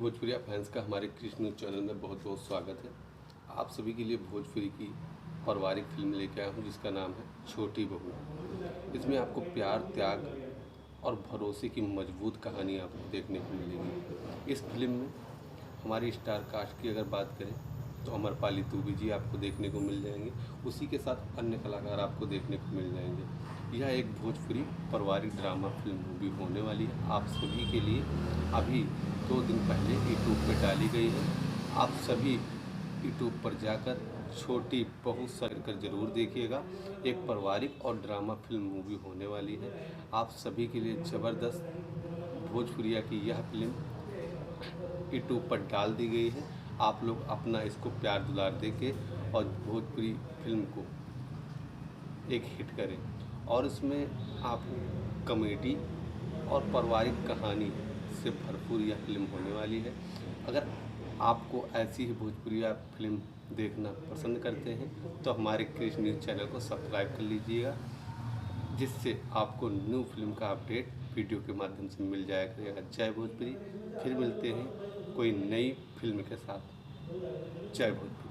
भोजपुरिया fans का हमारे Krishna news channel में बहुत बहुत स्वागत है। आप सभी के लिए भोजपुरी की पारिवारिक फिल्म लेके आया हूँ जिसका नाम है छोटी बहू। इसमें आपको प्यार, त्याग और भरोसे की मजबूत कहानी आपको देखने को मिलेगी। इस फिल्म में हमारी स्टार कास्ट की अगर बात करें तो अमरपाली दुबे जी आपको देखने को मिल जाएंगे। उसी के साथ अन्य कलाकार आपको देखने को मिल जाएंगे। यह एक भोजपुरी पारिवारिक ड्रामा फिल्म मूवी होने वाली है। आप सभी के लिए अभी 2 दिन पहले यूट्यूब पर डाली गई है। आप सभी यूट्यूब पर जाकर छोटी बहू सर्च कर जरूर देखिएगा। एक पारिवारिक और ड्रामा फिल्म मूवी होने वाली है। आप सभी के लिए ज़बरदस्त भोजपुरिया की यह फिल्म यूट्यूब पर डाल दी गई है। आप लोग अपना इसको प्यार दुलार देके और भोजपुरी फिल्म को एक हिट करें। और इसमें आप कॉमेडी और पारिवारिक कहानी से भरपूर यह फिल्म होने वाली है। अगर आपको ऐसी ही भोजपुरिया फिल्म देखना पसंद करते हैं तो हमारे कृष्ण न्यूज़ चैनल को सब्सक्राइब कर लीजिएगा, जिससे आपको न्यू फिल्म का अपडेट वीडियो के माध्यम से मिल जाया करेगा। जय भोजपुरी। फिर मिलते हैं कोई नई फिल्म के साथ। जय भोजपुरी।